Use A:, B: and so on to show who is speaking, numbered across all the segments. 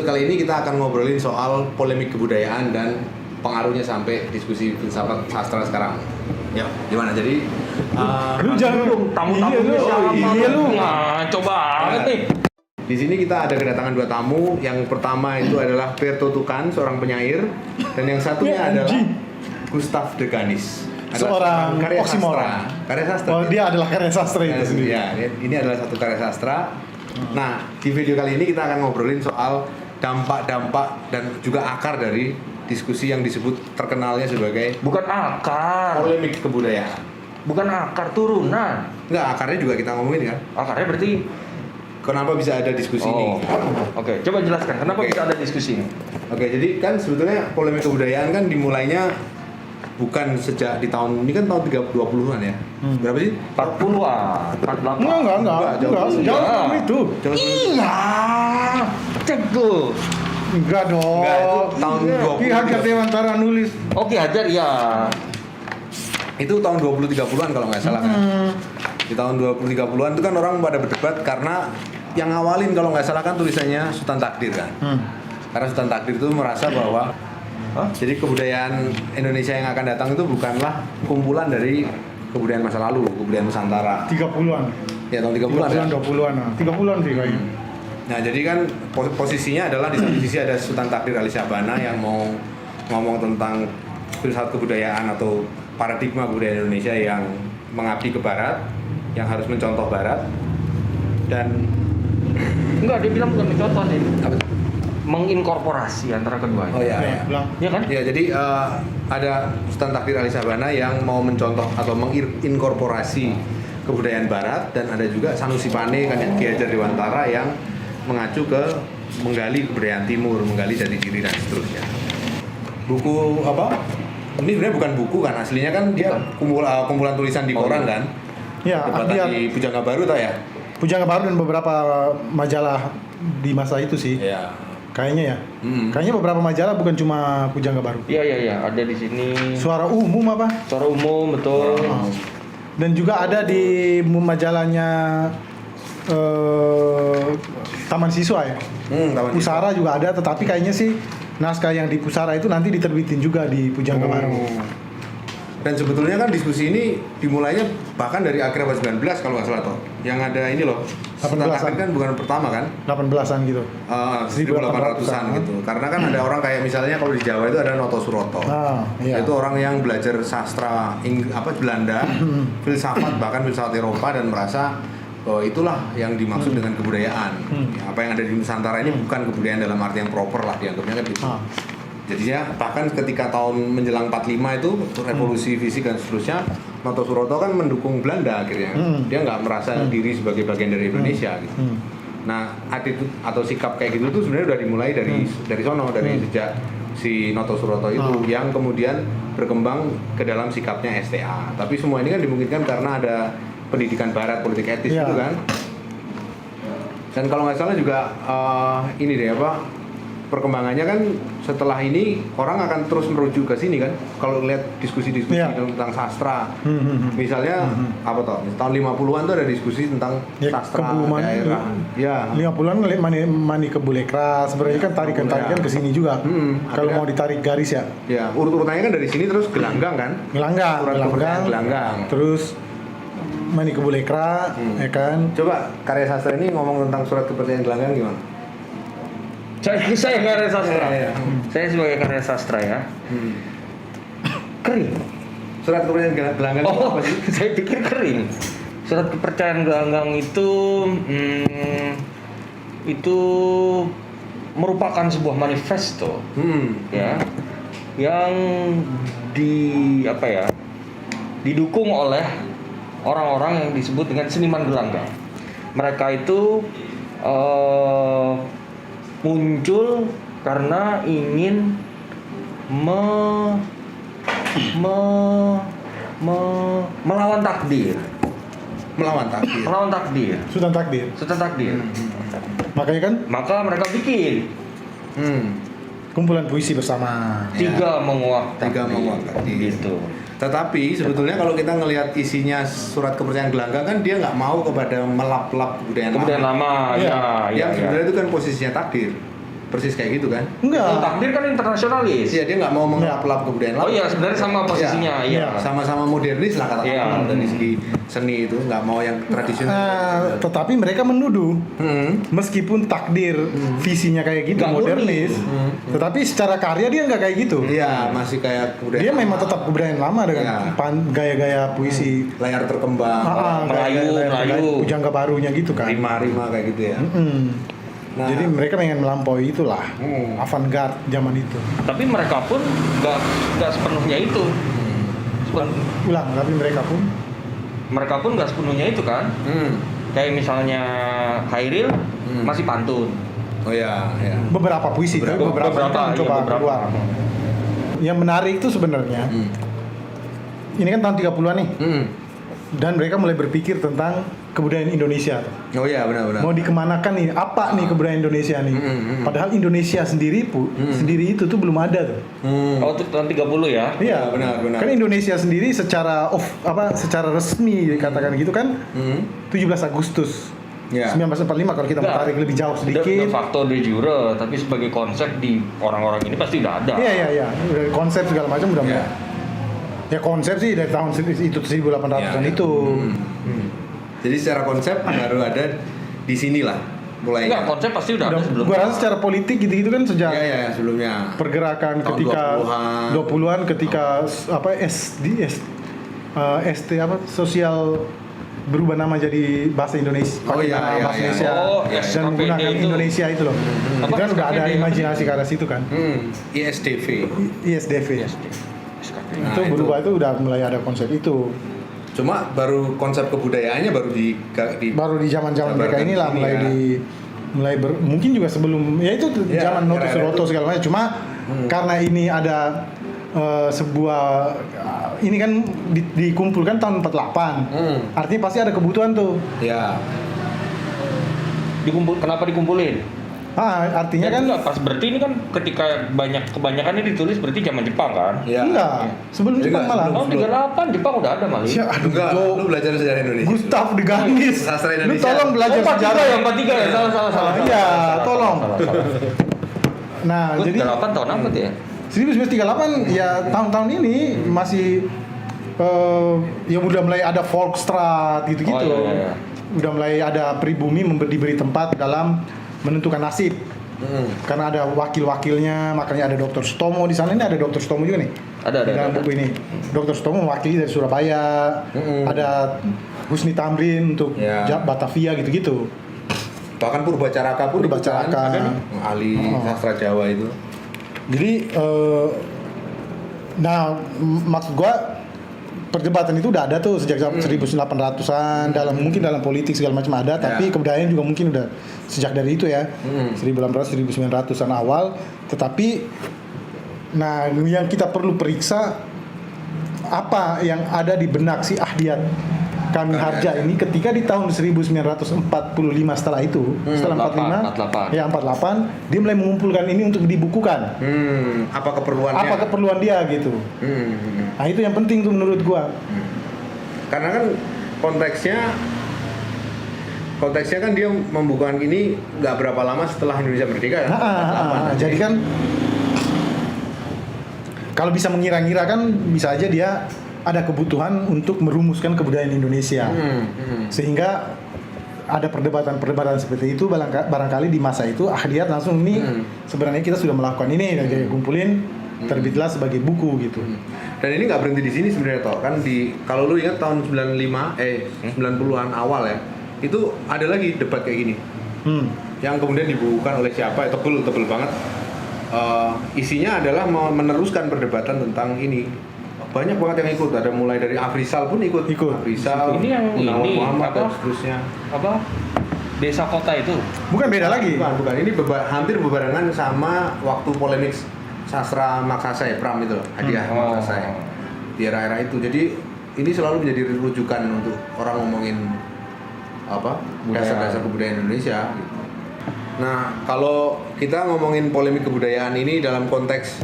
A: kali ini kita akan ngobrolin soal polemik kebudayaan dan pengaruhnya sampai diskusi filsafat sastra sekarang. Ya, gimana? Jadi
B: lu jangan
C: tamu-tamunya siapa?
B: Iya lu.
C: Nah, coba banget nih.
A: Di sini kita ada kedatangan 2 tamu. Yang pertama itu adalah Berto Tukan, seorang penyair, dan yang satunya adalah Gustav de Ganis,
B: seorang
A: karya
B: oksimoron.
A: sastra. Karya sastra.
B: Oh, dia adalah karya sastra itu sendiri.
A: Ya, ini adalah satu karya sastra. Nah, di video kali ini kita akan ngobrolin soal dampak-dampak dan juga akar dari diskusi yang disebut terkenalnya sebagai
C: Bukan akar.
A: polemik kebudayaan.
C: Bukan akar, turunan.
A: Enggak, akarnya juga kita ngomongin kan.
C: Akarnya berarti
A: Kenapa bisa ada diskusi ini?
C: Oke, coba jelaskan kenapa
A: Oke.
C: bisa ada diskusi ini.
A: Oke, jadi kan sebetulnya polemik kebudayaan kan dimulainya bukan sejak di tahun ini kan tahun 20-an ya. Berapa sih?
C: 40-an, 48.
B: Enggak,
A: jauh
B: jauh
C: dulu.
B: sebelum itu.
A: Jauh sebelum-
C: Iya. Cek tuh.
B: Enggak dong.
A: Enggak, itu tahun
C: Iya.
A: 20.
B: Ki Hajar Dewantara nulis.
C: Oke, Hajar ya.
A: Itu tahun 20-30-an kalau nggak salah kan. Di tahun 20-30-an itu kan orang pada berdebat karena yang ngawalin kalau nggak salah kan tulisannya Sultan Takdir kan. Karena Sultan Takdir itu merasa bahwa jadi kebudayaan Indonesia yang akan datang itu bukanlah kumpulan dari kebudayaan masa lalu, kebudayaan Nusantara.
B: 30-an.
A: Ya tahun 30-an ya.
B: 20-an. 30-an sih kayaknya.
A: Nah jadi kan posisinya adalah di satu sisi ada Sultan Takdir Ali Syahbana yang mau ngomong tentang filsafat kebudayaan atau paradigma kebudayaan Indonesia yang mengabdi ke Barat, yang harus mencontoh Barat, dan
C: Enggak, dia bilang bukan mencontoh nih.
A: apa tuh?
C: Menginkorporasi antara keduanya.
A: Oh ya, ya.
B: Bilang.
C: Iya kan?
A: Ya jadi ada Sultan Takdir Ali Syahbana yang mau mencontoh atau menginkorporasi kebudayaan Barat, dan ada juga Sanusi Pane kan Ki Hajar Dewantara yang mengacu ke menggali kebudayaan Timur, menggali jati diri dan seterusnya. Buku apa? Ini sebenarnya bukan buku kan, aslinya kan dia kumpulan tulisan di koran kan.
B: Ya, dia
A: Debat di Pujangga Baru tau ya?
B: Pujangga Baru dan beberapa majalah di masa itu sih.
A: Iya.
B: Kayaknya ya.
A: Mm.
B: Kayaknya beberapa majalah bukan cuma Pujangga Baru.
C: Iya, ada di sini.
B: Suara Umum apa?
C: Suara umum, betul.
B: Dan juga ada di majalahnya Taman Siswa ya.
A: Taman
B: Pusara juga ada, tetapi kayaknya sih naskah yang di Pusara itu nanti diterbitin juga di Pujangga Baru.
A: Dan sebetulnya kan diskusi ini dimulainya bahkan dari akhir abad 19 kalau nggak salah toh. Yang ada ini loh, Sultan
B: 18-an.
A: Takdir kan bukan pertama kan?
B: 18-an gitu.
A: 1800-an gitu. Karena kan ada orang kayak misalnya kalau di Jawa itu ada Noto Suroto.
B: Iya.
A: Itu orang yang belajar sastra Belanda, filsafat bahkan filsafat Eropa, dan merasa bahwa itulah yang dimaksud dengan kebudayaan. Ya, apa yang ada di Nusantara ini bukan kebudayaan dalam arti yang proper lah dianggapnya kan gitu. Jadinya bahkan ketika tahun menjelang 45 itu revolusi fisik dan seterusnya, Noto Suroto kan mendukung Belanda akhirnya. Dia nggak merasa diri sebagai bagian dari Indonesia gitu. Nah, attitude atau sikap kayak gitu tuh sebenarnya udah dimulai dari sono, dari sejak si Noto Suroto itu yang kemudian berkembang ke dalam sikapnya STA. Tapi semua ini kan dimungkinkan karena ada pendidikan barat, politik etis gitu kan. Dan kalau nggak salah juga ini deh apa, perkembangannya kan setelah ini orang akan terus merujuk ke sini kan. Kalau lihat diskusi-diskusi tentang sastra, misalnya apa toh? Tahun 50-an tuh ada diskusi tentang sastra daerah. Ya.
B: 50-an ngeliat mani Kebulekra, sebenarnya kan tarikan-tarikan ke sini juga. Kalau mau ditarik garis ya.
A: Ya, urut-urutannya kan dari sini terus Gelanggang kan. Gelanggang.
B: Terus Mani Kebulekra, ya kan.
A: Coba karya sastra ini ngomong tentang surat kepercayaan Gelanggang gimana?
C: Saya karya sastra.
A: Iya.
C: Saya sebagai karya sastra ya. Kering.
A: Surat kepercayaan Gelanggang itu apa sih?
C: Saya pikir kering. Surat kepercayaan Gelanggang itu merupakan sebuah manifesto, ya, yang didukung oleh orang-orang yang disebut dengan seniman gelanggang. Mereka itu muncul karena ingin melawan takdir.
B: Sultan Takdir. Makanya kan
C: Maka mereka bikin
B: kumpulan puisi bersama.
C: tiga menguak
A: Tiga menguak takdir.
C: gitu.
A: Tetapi sebetulnya kalau kita ngelihat isinya surat kepercayaan Gelanggang kan dia nggak mau kepada melap-lap kebudayaan
C: Kemudian lama,
B: Iya.
C: ya.
A: Yang sebenarnya itu kan posisinya takdir. persis kayak gitu kan?
C: Kalau
B: Enggak.
C: takdir kan internasionalis.
A: Iya, dia nggak mau mengelap-elap kebudayaan
C: Oh
A: lain.
C: iya, sebenarnya sama posisinya. Iya.
A: Sama-sama modernis lah katakan
C: Iya.
A: dari segi seni itu, nggak mau yang tradisional.
B: Tetapi mereka menuduh meskipun takdir visinya kayak gitu
C: Nggak
B: modernis, tetapi secara karya dia nggak kayak gitu.
A: Iya, masih kayak kebudayaan.
B: Dia memang tetap kebudayaan lama dengan
A: Iya.
B: gaya-gaya puisi,
A: layar terkembang,
C: Melayu.
B: pujangga barunya gitu kan.
A: rima-rima kayak gitu ya. Nah,
B: Jadi mereka pengen melampaui itulah,
A: Hmm.
B: avant-garde zaman itu.
C: Tapi mereka pun nggak sepenuhnya itu.
B: Ulang, tapi mereka pun
C: Nggak sepenuhnya itu kan. Kayak misalnya Khairil masih pantun.
A: oh ya, ya.
B: beberapa puisi, tapi beberapa
C: iya,
B: coba keluar. Yang menarik itu sebenarnya, ini kan tahun 30-an nih, dan mereka mulai berpikir tentang kebudayaan Indonesia.
A: Oh iya, benar-benar.
B: Mau dikemanakan nih? Apa nih kebudayaan Indonesia nih? Padahal Indonesia sendiri sendiri itu tuh belum ada tuh.
C: Oh, itu tahun 30 ya?
B: Iya,
A: benar.
B: Kan Indonesia sendiri secara secara resmi dikatakan gitu kan 17 Agustus
A: Ya.
B: 1945 kalau kita mau tarik lebih jauh
C: De
B: sedikit.
C: facto de jure, tapi sebagai konsep di orang-orang ini pasti udah ada.
B: Iya. Udah konsep segala macam udah
A: Iya.
B: Ya konsep sih dari tahun itu 1800-an
A: Ya.
B: itu.
A: Jadi secara konsep baru ada di sinilah mulai.
C: Enggak, konsep pasti udah ada sebelumnya.
B: Gua rasa secara politik gitu-gitu kan sejak
A: Iya, sebelumnya.
B: pergerakan
A: Tahun
B: ketika
A: 20-an.
B: ketika ST sosial berubah nama jadi bahasa Indonesia,
A: Oh,
B: pakai
A: iya,
B: nama
A: iya,
B: bahasa
A: iya.
B: Indonesia
C: Oh,
B: dan
C: SKPD
B: menggunakan
C: itu.
B: Indonesia itu loh. Itu kan udah ada
C: SKPD?
B: imajinasi ke arah situ kan.
A: ISDV.
B: ISDV.
C: SKP.
A: Nah,
B: Itu
A: itu.
B: berubah itu udah mulai ada konsep itu.
A: Cuma baru konsep kebudayaannya baru di
B: Baru di zaman-zaman mereka
A: Jabarkan
B: inilah
A: di sini,
B: mungkin juga sebelum ya itu
A: Ya,
B: zaman Noto
A: era-era
B: Suroto
A: itu.
B: segala macam. Cuma karena ini ada sebuah ini kan dikumpulkan tahun 48. Artinya pasti ada kebutuhan tuh.
A: Ya.
C: Kenapa dikumpulin?
B: Artinya kan
C: enggak pas, berarti ini kan ketika kebanyakan ini ditulis berarti zaman Jepang kan?
A: Ya.
B: enggak. Sebelum
A: Jadi
B: Jepang
A: enggak,
B: malah.
C: Tahun 38 Jepang udah ada malah.
B: Ya, aduh,
A: Enggak,
B: Jo.
A: lu belajar sejarah Indonesia.
B: Gustav de Ganis.
A: Sastra
B: Lu
A: Indonesia.
B: tolong belajar sejarah.
C: yang 43 ya, salah.
B: Iya, tolong. Nah, jadi
C: 8 tahun apa tuh ya?
B: 1938 ya tahun-tahun ini masih ya udah mulai ada Volksstraat gitu-gitu.
C: Oh, iya.
B: Udah mulai ada pribumi diberi tempat dalam menentukan nasib. Karena ada wakil-wakilnya, makanya ada Dr. Stomo di sana. Ini ada Dr. Stomo juga nih.
C: Ada.
B: Di dalam buku ini. Dr. Stomo mewakili dari Surabaya. Ada Husni Tamrin untuk
A: Ya.
B: Batavia gitu-gitu.
A: Bahkan Purbacaraka pun
B: Purbacaraka.
A: ikutan, ada nih, ahli sastra Jawa itu.
B: Jadi maksud gua perdebatan itu udah ada tuh sejak 1800-an mungkin dalam politik segala macam ada, tapi kebudayaan juga mungkin udah sejak dari itu ya. 1800-1900-an awal, tetapi yang kita perlu periksa apa yang ada di benak si Ahdiat Kami Harja ini ketika di tahun 1945 setelah itu, setelah 45,
C: 48.
B: ya 48, dia mulai mengumpulkan ini untuk dibukukan.
A: Apa keperluannya?
B: Apa keperluan dia gitu. Nah itu yang penting tuh menurut gua.
A: Karena kan konteksnya kan dia membukukan ini nggak berapa lama setelah Indonesia merdeka ya.
B: Jadi kan kalau bisa mengira-ngira kan bisa aja dia ada kebutuhan untuk merumuskan kebudayaan Indonesia. Sehingga ada perdebatan-perdebatan seperti itu, barangkali di masa itu Ahdiat langsung ini sebenarnya kita sudah melakukan ini dan jadi kumpulin, terbitlah sebagai buku gitu.
A: Dan ini nggak berhenti di sini sebenarnya toh. Kan kalau lu ingat tahun 90-an awal ya, itu ada lagi debat kayak gini. Yang kemudian dibukukan oleh siapa? Tebel banget. Isinya adalah meneruskan perdebatan tentang ini. Banyak banget yang ikut, ada mulai dari Afrizal pun ikut. Afrizal,
C: ini yang
A: Gunawan
C: ini
A: Muhammad dan
C: apa?
A: seterusnya.
C: Apa? Desa kota itu.
B: Bukan beda lagi.
A: Bukan. Ini hampir berbarengan sama waktu polemik sastra Maksasai, Pram itu loh, hadiah Maksasai. Di era-era itu. Jadi ini selalu menjadi rujukan untuk orang ngomongin dasar-dasar kebudayaan Indonesia gitu. Nah, kalau kita ngomongin polemik kebudayaan ini dalam konteks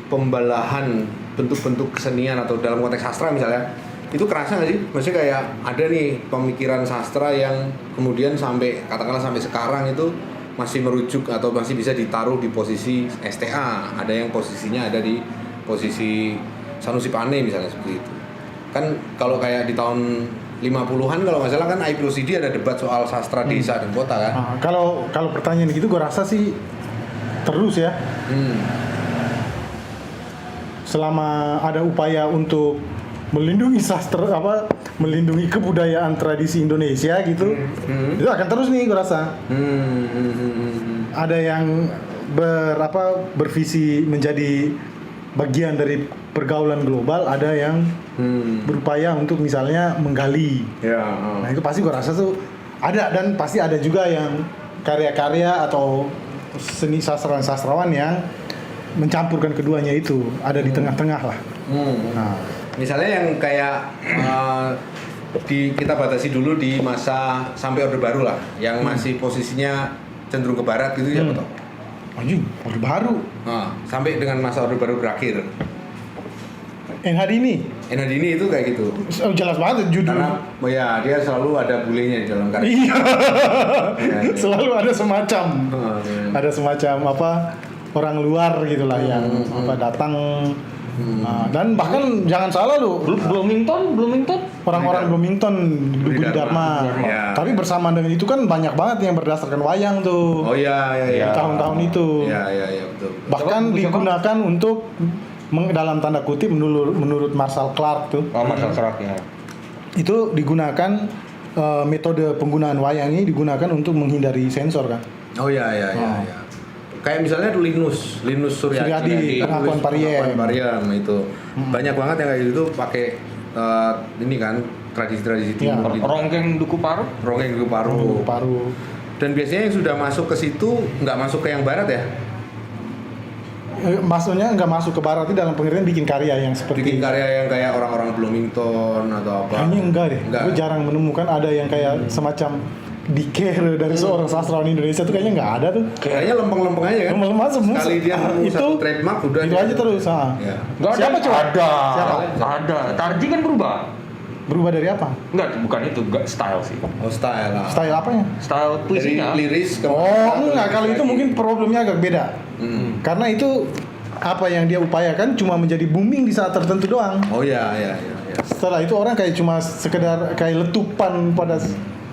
A: pembelahan bentuk-bentuk kesenian atau dalam konteks sastra misalnya, itu kerasa nggak sih? Maksudnya kayak ada nih pemikiran sastra yang kemudian katakanlah sampai sekarang itu masih merujuk atau masih bisa ditaruh di posisi STA, ada yang posisinya ada di posisi Sanusi Pane misalnya seperti itu. Kan kalau kayak di tahun 50-an kalau nggak salah kan IPOCD ada debat soal sastra desa dan kota kan.
B: Nah, kalau pertanyaan gitu gue rasa sih terus ya. Selama ada upaya untuk melindungi melindungi kebudayaan tradisi Indonesia gitu, itu akan terus nih gue rasa. Ada yang bervisi menjadi bagian dari pergaulan global, ada yang berupaya untuk misalnya menggali. Nah itu pasti gue rasa tuh ada, dan pasti ada juga yang karya-karya atau seni sastrawan yang mencampurkan keduanya itu, ada di tengah-tengah lah. Nah,
A: misalnya yang kayak kita batasi dulu di masa sampai Orde Baru lah, yang masih posisinya cenderung ke barat gitu ya betul.
B: Anjing, Orde Baru.
A: Nah, sampai dengan masa Orde Baru berakhir.
B: Enhadini
A: Itu kayak gitu.
B: Oh, jelas banget judul.
A: Karena dia selalu ada bulenya di dalam karya.
B: Iya.
A: Ya.
B: Selalu ada semacam ada semacam orang luar gitulah yang datang. Dan bahkan jangan salah lu,
C: Bloomington
B: orang-orang Bloomington Budi Dharma.
A: Ya.
B: Tapi bersamaan dengan itu kan banyak banget yang berdasarkan wayang tuh.
A: Oh iya.
B: Di tahun-tahun itu.
A: Iya betul.
B: Bahkan digunakan untuk dalam tanda kutip menurut Marshall Clark tuh.
C: Oh, Marshall Clark ya.
B: Itu digunakan metode penggunaan wayang ini digunakan untuk menghindari sensor kan.
A: Oh iya. Kayak misalnya Linus Suryadi,
B: Pengakuan Pariem
A: itu. Banyak banget yang kayak gitu pakai ini kan tradisi-tradisi timur.
C: Ronggeng Duku
B: Paru.
A: Dan biasanya yang sudah masuk ke situ nggak masuk ke yang barat ya?
B: Maksudnya nggak masuk ke barat itu dalam pengertian bikin karya yang seperti
A: Bikin karya yang kayak orang-orang Bloomington atau apa?
B: Kayaknya enggak deh. Gue jarang menemukan ada yang kayak semacam dikere dari seorang sastrawan Indonesia tuh kayaknya nggak ada tuh.
A: Kayaknya lempeng-lempeng aja kan?
B: Lempeng semua.
A: Sekali dia nemu
B: itu
A: satu trademark udah
B: itu aja terus.
A: Ya.
B: Siapa coba?
C: Siapa?
B: Siapa?
C: Ada. Tarji kan berubah.
B: Berubah dari apa?
C: Enggak, bukan itu, enggak style sih.
A: Oh style lah.
B: Style apanya?
C: Style
A: Dari
C: puisinya.
A: liris ke
B: Enggak, kalau itu mungkin problemnya agak beda. Karena itu apa yang dia upayakan cuma menjadi booming di saat tertentu doang.
A: Oh iya.
B: Setelah itu orang kayak cuma sekedar kayak letupan pada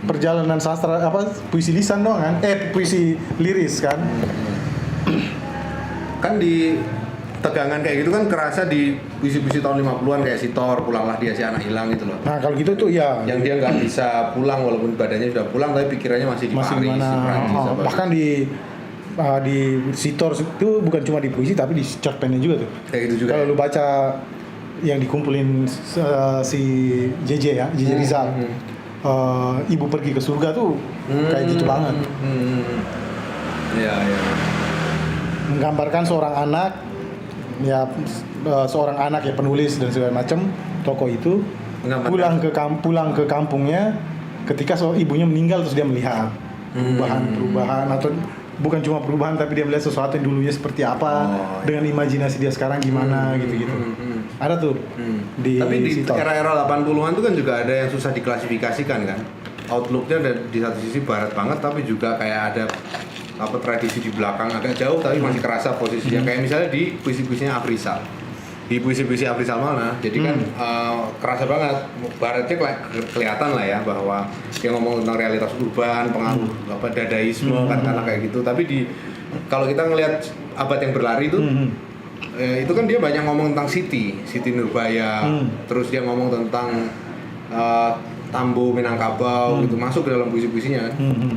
B: perjalanan sastra puisi lisan doang kan? Puisi liris kan?
A: Kan di tegangan kayak gitu kan kerasa di puisi-puisi tahun 50-an kayak Sitor, Pulanglah Dia Si Anak Hilang gitu loh.
B: Nah, kalau gitu tuh ya
A: Yang dia nggak bisa pulang walaupun badannya sudah pulang tapi pikirannya masih di
B: masih
A: Paris,
B: di
A: di
B: mana?
A: Prancis, apa.
B: Bahkan di Sitor itu bukan cuma di puisi tapi di cerpennya juga tuh.
A: Kayak gitu juga.
B: Kalau lu baca yang dikumpulin si JJ Rizal, Ibu Pergi ke Surga tuh kayak gitu banget.
A: Iya.
B: Menggambarkan seorang anak ya penulis dan segala macam tokoh itu pulang ke kampungnya ketika ibunya meninggal, terus dia melihat perubahan atau bukan cuma perubahan tapi dia melihat sesuatu yang dulunya seperti apa dengan imajinasi dia sekarang gimana gitu. Ada tuh
A: tapi di
B: Sitor.
A: era-era 80-an itu kan juga ada yang susah diklasifikasikan kan. Outlooknya di satu sisi barat banget tapi juga kayak ada tradisi di belakang agak jauh tapi masih kerasa posisinya. Kayak misalnya di puisi-puisinya Afrizal. Di puisi-puisi Afrizal Malna, jadi kan kerasa banget baratnya kelihatan lah ya bahwa dia ngomong tentang realitas urban, pengaruh dadaisme karena kayak gitu. Tapi kalau kita ngelihat Abad yang Berlari itu kan dia banyak ngomong tentang Siti Nurbaya, terus dia ngomong tentang Tambo Minangkabau gitu, masuk ke dalam puisi-puisinya.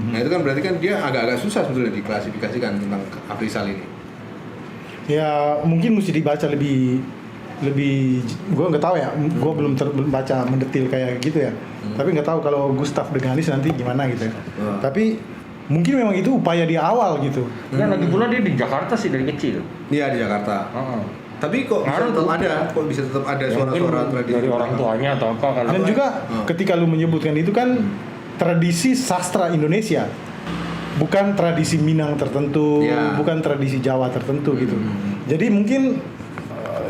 A: Nah itu kan berarti kan dia agak-agak susah sebetulnya diklasifikasikan tentang Afrizal ini.
B: Ya mungkin mesti dibaca lebih gue nggak tahu ya, gue belum baca mendetil kayak gitu ya. Tapi nggak tahu kalau Gustav de Galis nanti gimana gitu ya. Tapi mungkin memang itu upaya di awal gitu.
C: Kan lagi pula dia di Jakarta sih dari kecil.
A: Iya di Jakarta. Tapi kok bisa tetap ada suara-suara tradisi
C: dari orang tuanya atau apa kan.
B: Dan juga ketika lu menyebutkan itu kan tradisi sastra Indonesia, bukan tradisi Minang tertentu, bukan tradisi Jawa tertentu gitu. Jadi mungkin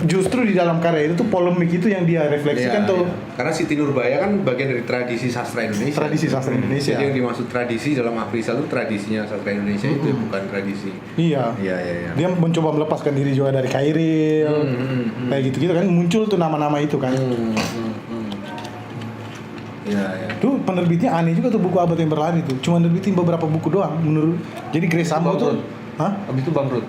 B: justru di dalam karya itu tuh polemik itu yang dia refleksikan
A: Iya,
B: tuh.
A: iya. Karena Siti Nurbaya kan bagian dari tradisi sastra Indonesia.
B: Tradisi sastra Indonesia.
A: Jadi yang dimaksud tradisi dalam Afrizal itu tradisinya sastra Indonesia itu bukan tradisi.
B: Iya.
A: Iya, iya, iya.
B: Dia mencoba melepaskan diri juga dari Khairil. Kayak gitu-gitu kan muncul tuh nama-nama itu kan.
A: Iya, iya.
B: Tuh penerbitnya aneh juga tuh buku Abad yang Berlari tuh. Cuma nerbitin beberapa buku doang menurut. Jadi Grace Sambo tuh, hah?
C: Habis itu bangkrut.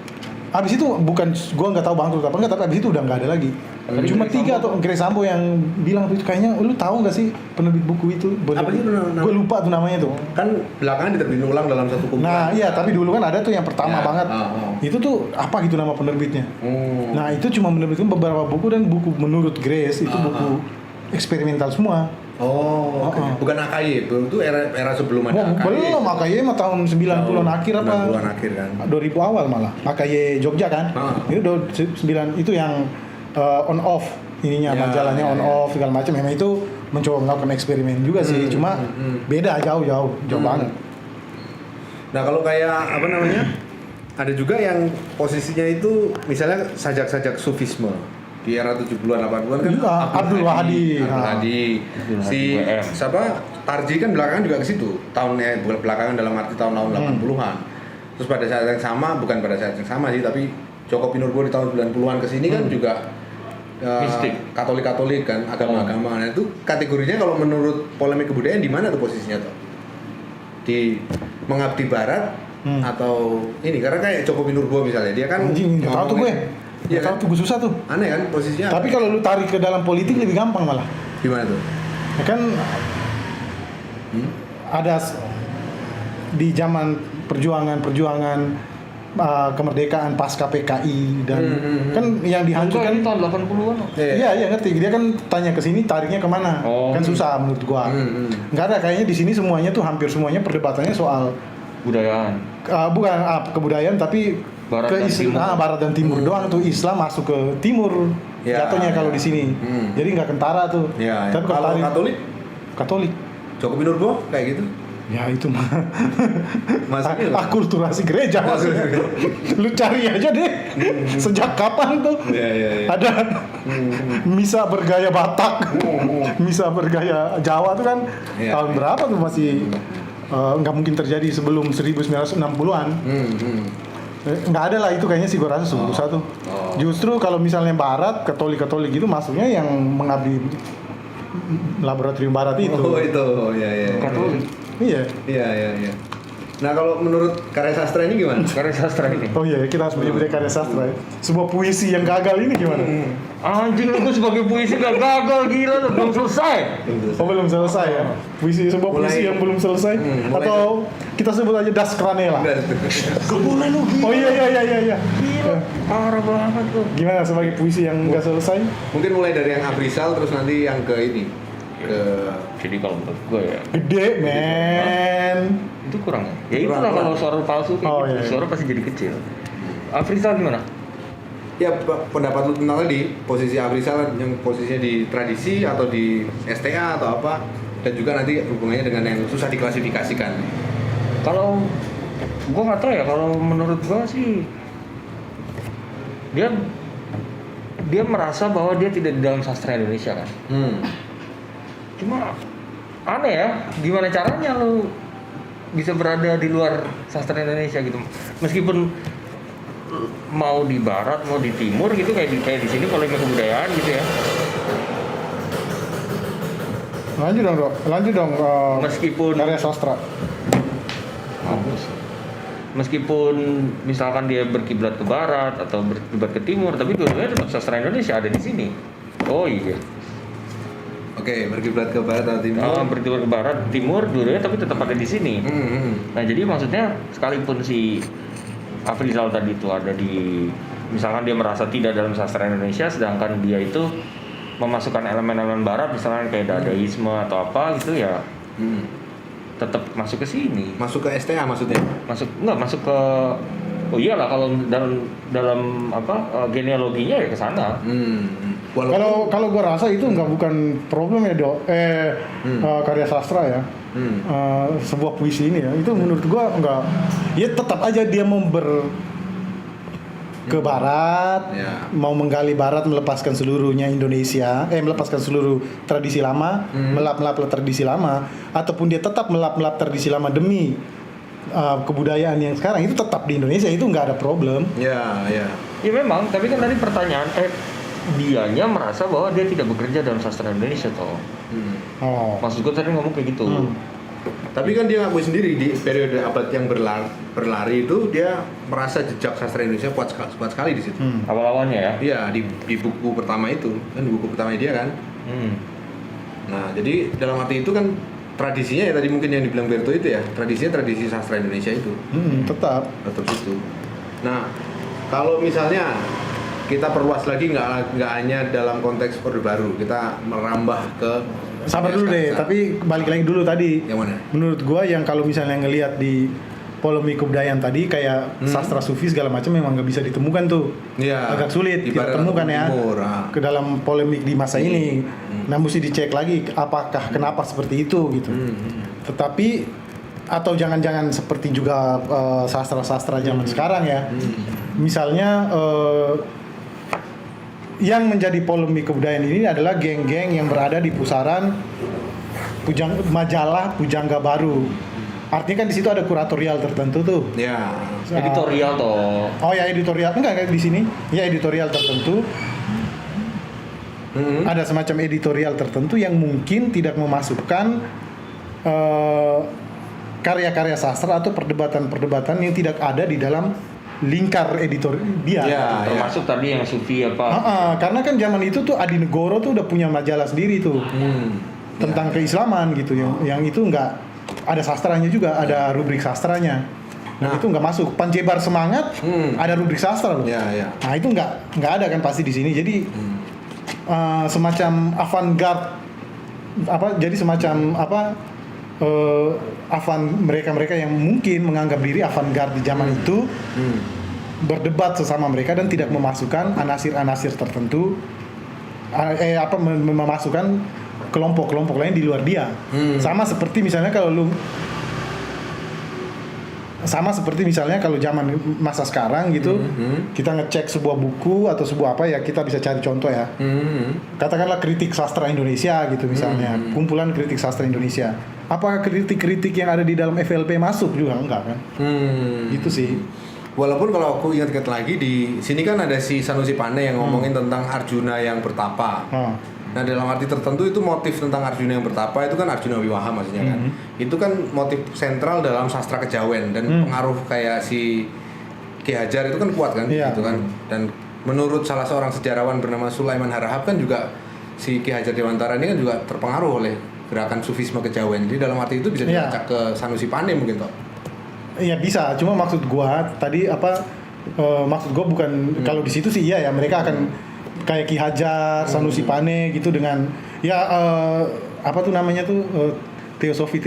B: Abis itu bukan, gua nggak tahu bangkrut apa enggak, tapi abis itu udah nggak ada lagi.
C: Tadi
B: Cuma
C: Grace
B: 3 atau Grace Sambo yang bilang tuh kayaknya lu tahu nggak sih penerbit buku itu?
A: Apa sih nama-
B: Gue lupa tuh namanya tuh.
A: Kan belakangan diterbitin ulang dalam satu kumpulan.
B: Nah iya, tapi dulu kan ada tuh yang pertama
A: Ya,
B: banget. Itu tuh apa gitu nama penerbitnya?
A: Oh.
B: Nah itu cuma menerbitkan beberapa buku dan buku menurut Grace itu buku eksperimental semua.
A: Oh, oke. Bukan AKY, itu era sebelum ada AKY.
B: Belum AKY mah tahun 90-an akhir apa?
A: 90-an akhir kan.
B: 2000 awal malah. AKY Jogja kan? Itu 9 itu yang on off ininya
A: Ya,
B: majalahnya
A: ya,
B: on
A: ya.
B: off segala macam. Memang itu mencoba melakukan eksperimen juga sih. Cuma beda jauh banget.
A: Nah, kalau kayak apa namanya? Ada juga yang posisinya itu misalnya sajak-sajak sufisme. Di era 70-an 80-an kan
B: Iya, Abdul Wahdi.
A: Abdul Hadi. Si
C: WM.
A: siapa? Tarji kan belakangan juga ke situ. Tahunnya belakangan dalam arti tahun-tahun 80-an. Terus pada saat yang sama, bukan pada saat yang sama sih, tapi Joko Pinurbo di tahun 90-an ke sini kan juga
C: Mistik.
A: Katolik kan, agama-agama. Nah, itu kategorinya kalau menurut polemik kebudayaan di mana tuh posisinya tuh? Di mengabdi barat atau ini, karena kayak Joko Pinurbo misalnya, dia kan
B: Anjing, nggak tahu tuh gue.
A: Iya
B: Nggak tahu
A: kan?
B: tuh gue susah tuh.
A: Aneh kan posisinya?
B: Tapi kalau lu tarik ke dalam politik lebih gampang malah.
A: Gimana tuh?
B: Ya kan ada di zaman perjuangan kemerdekaan pasca PKI dan kan yang
C: Hancurkan
B: dihancurkan
C: ini tahun 80-an.
B: iya ngerti, dia kan tanya ke sini tariknya kemana.
C: Oh.
B: Kan susah menurut gua. Nggak ada kayaknya di sini semuanya tuh hampir semuanya perdebatannya soal
C: Budayaan.
B: bukan kebudayaan tapi
C: Barat
B: ke
C: dan
B: Islam,
C: Timur.
B: barat dan timur doang tuh. Islam masuk ke timur
A: Ya,
B: jatuhnya kalau
A: ya.
B: di sini. Jadi nggak kentara tuh.
A: Ya, ya.
B: Tapi
A: Kalau
B: tarik-
A: Katolik,
B: Katolik.
A: Joko Pinurbo kayak gitu.
B: Ya itu mah
A: Masuknya lah.
B: akulturasi gereja maksudnya. Lu cari aja deh. Sejak kapan tuh
A: Iya.
B: ada misa bergaya Batak, misa bergaya Jawa tuh kan
A: Iya,
B: tahun
A: iya.
B: berapa tuh masih nggak mungkin terjadi sebelum 1960-an. Nggak ada lah itu kayaknya sih gua rasa sebelum satu. Justru kalau misalnya Barat Katolik gitu masuknya yang mengabdi laboratorium Barat itu.
A: Oh itu, ya.
C: Katolik.
B: Iya.
A: Iya. Nah kalau menurut karya sastra ini gimana?
C: Karya sastra ini.
B: Oh iya, kita harus menyebutnya karya sastra ya. Sebuah puisi yang gagal ini gimana?
C: Anjing lu sebagai puisi gak gagal, gila lu belum selesai.
B: Oh belum selesai ya? Sebuah puisi
A: Mulai-
B: yang belum selesai?
A: mulai-
B: Atau kita sebut aja Das Kranela?
C: Gak boleh lu gila.
B: Oh iya.
C: Gila, parah banget tuh.
B: Gimana sebagai puisi yang nggak selesai?
A: Mungkin mulai dari yang Afrizal terus nanti yang ke ini ke
C: Jadi kalau menurut gue ya,
B: Gede men.
C: itu kurang ya. Ya itulah
A: Kurang.
C: kalau suara palsu kayak
B: Oh,
C: gitu,
B: iya.
C: suara pasti jadi kecil. Afrizal gimana?
A: ya pendapat lu tentang tadi posisi Afrizal yang posisinya di tradisi atau di STA atau apa, dan juga nanti hubungannya dengan yang susah diklasifikasikan.
C: Kalau gue nggak tahu ya, kalau menurut gue sih dia merasa bahwa dia tidak di dalam sastra Indonesia kan. Cuma aneh ya, gimana caranya lu bisa berada di luar sastra Indonesia gitu. Meskipun mau di barat, mau di timur gitu, kayak di sini polemik kebudayaan gitu ya.
B: Lanjut dong.
C: Meskipun
B: Karya sastra.
C: bagus. Meskipun misalkan dia berkiblat ke barat atau berkiblat ke timur, tapi dua-duanya tetap sastra Indonesia ada di sini. Oh iya.
A: Oke, berkiblat ke barat atau timur.
C: Berkiblat ke barat, timur, dua-duanya tapi tetap ada di sini. Nah jadi maksudnya sekalipun si Afrizal tadi itu ada di, misalkan dia merasa tidak dalam sastra Indonesia, sedangkan dia itu memasukkan elemen-elemen barat, misalkan kayak dadaisme atau apa gitu ya, tetap masuk ke sini.
A: Masuk ke STA maksudnya?
C: Masuk ke, oh iyalah kalau dalam apa genealoginya ya ke sana.
B: Kalau gue rasa itu bukan problem ya dok. Karya sastra ya. Sebuah puisi ini ya. Itu menurut gue nggak. Ya tetap aja dia ke barat, mau menggali barat, melepaskan seluruhnya Indonesia, melepaskan seluruh tradisi lama, melap-melap tradisi lama, ataupun dia tetap melap-melap tradisi lama demi kebudayaan yang sekarang itu tetap di Indonesia, itu nggak ada problem.
A: Ya
C: memang, tapi kan tadi pertanyaan dianya merasa bahwa dia tidak bekerja dalam sastra Indonesia toh. Maksud gue tadi ngomong kayak gitu.
A: Tapi kan dia ngakui sendiri di periode abad yang berlari itu dia merasa jejak sastra Indonesia kuat sekali di situ.
C: Awal-awalnya ya?
A: Iya, di buku pertama itu kan, buku pertama dia kan. Nah, jadi dalam arti itu kan tradisinya ya tadi mungkin yang dibilang Berto itu ya, tradisi sastra Indonesia itu.
B: Tetap
A: situ. Nah, kalau misalnya kita perluas lagi nggak hanya dalam konteks Orde Baru, kita merambah ke
B: sabar dulu deh, tapi balik lagi dulu tadi.
A: Yang mana?
B: Menurut gua yang kalau misalnya ngelihat di polemik kebudayaan tadi kayak sastra sufi segala macam memang nggak bisa ditemukan tuh.
A: Iya.
B: Agak sulit kita temukan ya. Ke dalam polemik di masa ini. Nah, mesti dicek lagi apakah kenapa seperti itu gitu. Tetapi atau jangan-jangan seperti juga sastra-sastra zaman sekarang ya. Misalnya yang menjadi polemik kebudayaan ini adalah geng-geng yang berada di pusaran majalah Pujangga Baru. Artinya kan di situ ada kuratorial tertentu tuh.
A: Ya.
C: Editorial toh.
B: Oh ya, editorial enggak di sini. Ya, editorial tertentu. Ada semacam editorial tertentu yang mungkin tidak memasukkan karya-karya sastra atau perdebatan-perdebatan yang tidak ada di dalam lingkar editor dia.
C: Termasuk tadi yang sufi apa.
B: Karena kan zaman itu tuh Adi Negoro tuh udah punya majalah sendiri tuh. Tentang keislaman gitu yang itu enggak ada sastranya juga, ada rubrik sastranya. Nah, itu nggak masuk. Panjebar Semangat ada rubrik sastra loh. Nah, itu nggak ada kan pasti di sini. Jadi semacam avant-garde jadi semacam mereka yang mungkin menganggap diri avant-garde di zaman itu berdebat sesama mereka dan tidak memasukkan anasir-anasir tertentu memasukkan kelompok-kelompok lain di luar dia. Sama seperti misalnya kalau zaman masa sekarang gitu, kita ngecek sebuah buku atau sebuah apa ya, kita bisa cari contoh ya. Katakanlah kritik sastra Indonesia gitu misalnya, kumpulan kritik sastra Indonesia. Apakah kritik-kritik yang ada di dalam FLP masuk juga? Enggak kan? Gitu sih.
A: Walaupun kalau aku ingat-ingat lagi di sini kan ada si Sanusi Pane yang ngomongin tentang Arjuna yang bertapa. Nah, dalam arti tertentu itu motif tentang Arjuna yang bertapa itu kan Arjuna Wiwaha maksudnya kan. Itu kan motif sentral dalam sastra kejawen dan pengaruh kayak si Ki Hajar itu kan kuat kan gitu kan. Dan menurut salah seorang sejarawan bernama Sulaiman Harahap kan juga si Ki Hajar Dewantara ini kan juga terpengaruh oleh gerakan sufisme kejawen. Jadi dalam arti itu bisa dilacak ke Sanusi Pane mungkin toh. Iya
B: bisa, cuma maksud gua tadi maksud gua bukan kalau di situ sih iya ya mereka akan kayak Ki Hajar, Sanusi Pane gitu dengan teosofi.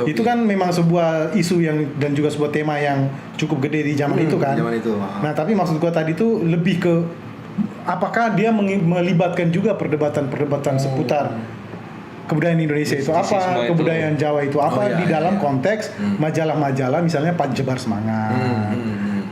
B: Itu kan memang sebuah isu yang dan juga sebuah tema yang cukup gede di zaman itu kan. Nah, tapi maksud gua tadi tuh lebih ke apakah dia melibatkan juga perdebatan-perdebatan seputar kebudayaan Indonesia itu apa, kebudayaan Jawa itu apa di dalam konteks majalah-majalah misalnya Panjebar Semangat.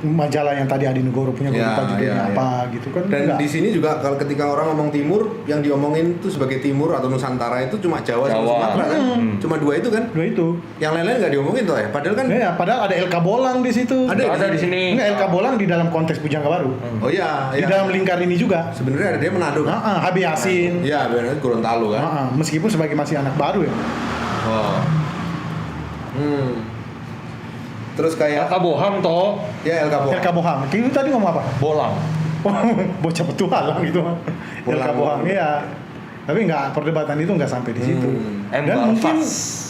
B: Majalah yang tadi Adi Negoro punya judulnya apa gitu kan.
A: Dan di sini juga kalau ketika orang ngomong timur yang diomongin itu sebagai timur atau Nusantara itu cuma Jawa sama Sumatera kan. Cuma dua itu kan?
B: Dua itu.
A: Yang lain-lain enggak diomongin tuh ya. Padahal kan
B: padahal ada LK Bolang di situ.
C: Ada di sini.
B: Enggak, LK Bolang di dalam konteks Pujangga Baru.
A: Oh iya.
B: Di dalam lingkar ini juga.
A: Sebenarnya ada dia Manado kan.
B: Habib Yasin.
A: Iya, benar Gorontalo kan.
B: Meskipun sebagai masih anak baru ya.
A: Terus kayak
C: LK Bohang toh.
A: Ya
B: LK Bohang. Itu tadi ngomong apa?
C: Bolang.
B: Bocah petualang gitu. LK Bohang ya. Tapi perdebatan itu nggak sampai di situ. Dan mungkin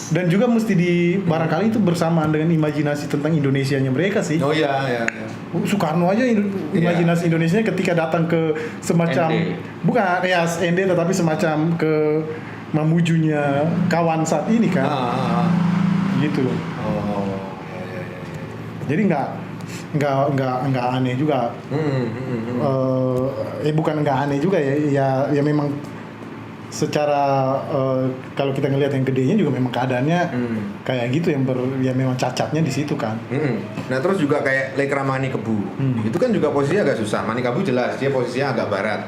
B: dan juga mesti barangkali itu bersamaan dengan imajinasi tentang Indonesianya mereka sih.
A: Oh iya.
B: Soekarno aja imajinasi Indonesianya ketika datang ke semacam bukan ya ND tetapi semacam ke Mamujunya kawan saat ini kan. Gitu loh. Jadi nggak aneh juga. Bukan nggak aneh juga ya memang secara kalau kita ngelihat yang gedenya juga memang keadaannya kayak gitu yang memang cacatnya di situ kan.
A: Nah terus juga kayak Lekra Manikebu, itu kan juga posisinya agak susah. Manikebu jelas dia posisinya agak barat,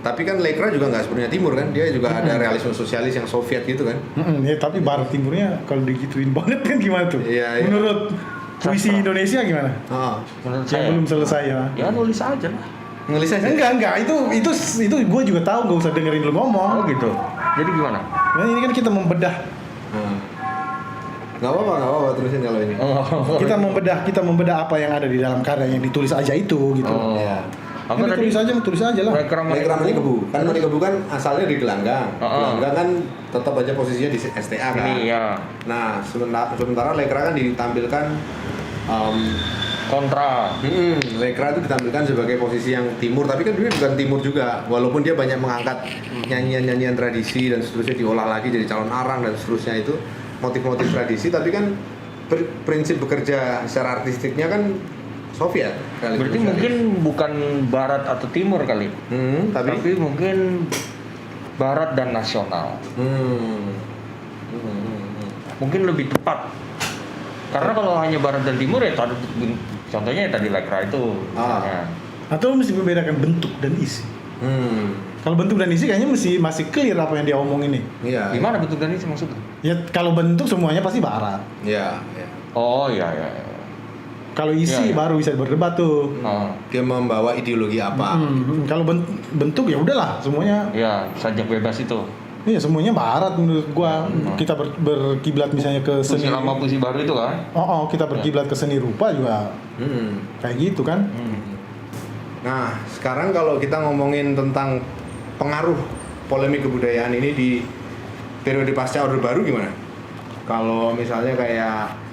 A: tapi kan Lekra juga nggak sepenuhnya timur kan, dia juga ada realisme sosialis yang Soviet gitu kan.
B: Ya tapi barat timurnya kalau digituin banget kan gimana tuh?
A: Iya.
B: Menurut puisi Indonesia gimana?
C: Menurut
B: Yang
C: saya
B: belum selesai ya.
C: ya nulis aja lah.
A: Ngelis aja.
B: Enggak, itu gue juga tahu, nggak usah dengerin lu ngomong.
C: Oh gitu. Jadi gimana?
B: Nah, ini kan kita membedah.
A: Nggak apa-apa terusin kalau ini.
B: Kita membedah apa yang ada di dalam karya yang ditulis aja itu gitu.
C: Oh.
A: Ya.
C: Apa
B: Yang
C: tadi?
B: tulis aja lah.
C: Lekra
A: Lekra Manikebu, kan Manikebu kan asalnya di Gelanggang.
C: Oh.
A: Gelanggang kan tetap aja posisinya di STA kan.
C: Ini ya
A: Nah sementara Lekra kan ditampilkan
C: kontra.
A: Lekra itu ditampilkan sebagai posisi yang timur, tapi kan dia bukan timur juga. Walaupun dia banyak mengangkat nyanyian-nyanyian tradisi dan seterusnya, diolah lagi jadi calon arang dan seterusnya, itu motif-motif tradisi, tapi kan prinsip bekerja secara artistiknya kan Soviet.
C: Berarti mungkin bukan barat atau timur kali. Tapi mungkin barat dan nasional. Mungkin lebih tepat. Karena kalau hanya barat dan timur ya tadi contohnya ya tadi Lekra itu misalnya.
B: Atau mesti membedakan bentuk dan isi. Kalau bentuk dan isi kayaknya masih clear apa yang dia omongin nih.
A: Iya.
C: Gimana bentuk dan isi maksudnya?
B: Ya kalau bentuk semuanya pasti barat.
A: Iya.
C: Oh iya.
B: Kalau isi
C: Iya.
B: baru bisa berdebat tuh.
A: Dia membawa ideologi apa?
B: Kalau bentuk ya udahlah semuanya.
C: Ya sajak bebas itu.
B: Iya semuanya barat menurut gua. Kita berkiblat misalnya ke
C: Puisi
B: seni
C: lama puisi baru itu kan?
B: kita berkiblat ke seni rupa juga kayak gitu kan.
A: Nah, sekarang kalau kita ngomongin tentang pengaruh polemik kebudayaan ini di periode pasca Orde Baru gimana? Kalau misalnya kayak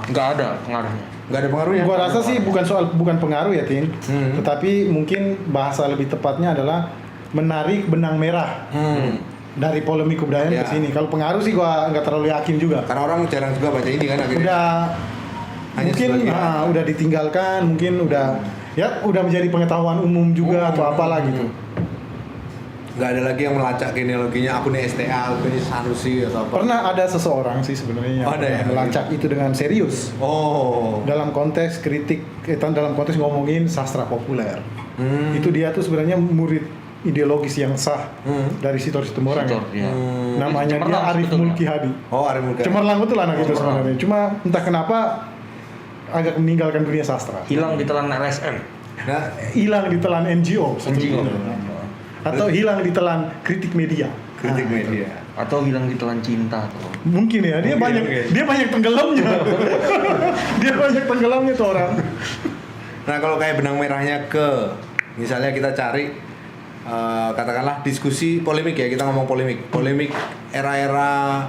C: Nggak ada pengaruhnya.
A: nggak ada pengaruhnya?
B: Gua rasa sih bukan pengaruh ya Tin, tetapi mungkin bahasa lebih tepatnya adalah menarik benang merah dari polemik kebudayaan ke sini. Kalau pengaruh sih gua nggak terlalu yakin juga.
A: Karena orang jarang juga baca ini kan akhirnya. Hanya
B: Mungkin
A: sebagian.
B: udah ditinggalkan, mungkin udah menjadi pengetahuan umum juga atau apalah gitu.
A: Nggak ada lagi yang melacak genealoginya, aku nih STA, aku nih Sanusi atau apa.
B: Pernah ada seseorang sih sebenarnya yang
A: Ada ya?
B: melacak itu dengan serius.
A: Oh.
B: Dalam konteks kritik, dalam konteks ngomongin sastra populer. Itu dia tuh sebenarnya murid ideologis yang sah dari Sitor Situmorang ya.
C: Ya.
B: Namanya dia
C: Cemerlang
B: Arif
C: sebetulnya.
B: Mulki Hadi.
A: Oh, Arif Mulki.
B: Cemerlang betul anak itu sebenarnya. Cuma entah kenapa agak meninggalkan dunia sastra.
C: Hilang ditelan LSM.
A: Nah,
B: Hilang ditelan NGO.
C: NGO.
B: Atau hilang ditelan kritik media.
A: kritik media.
C: Atau hilang ditelan cinta tuh.
B: Mungkin ya, dia banyak tenggelamnya. Dia banyak tenggelamnya tuh orang.
A: Nah, kalau kayak benang merahnya ke misalnya kita cari katakanlah diskusi polemik ya, kita ngomong polemik era-era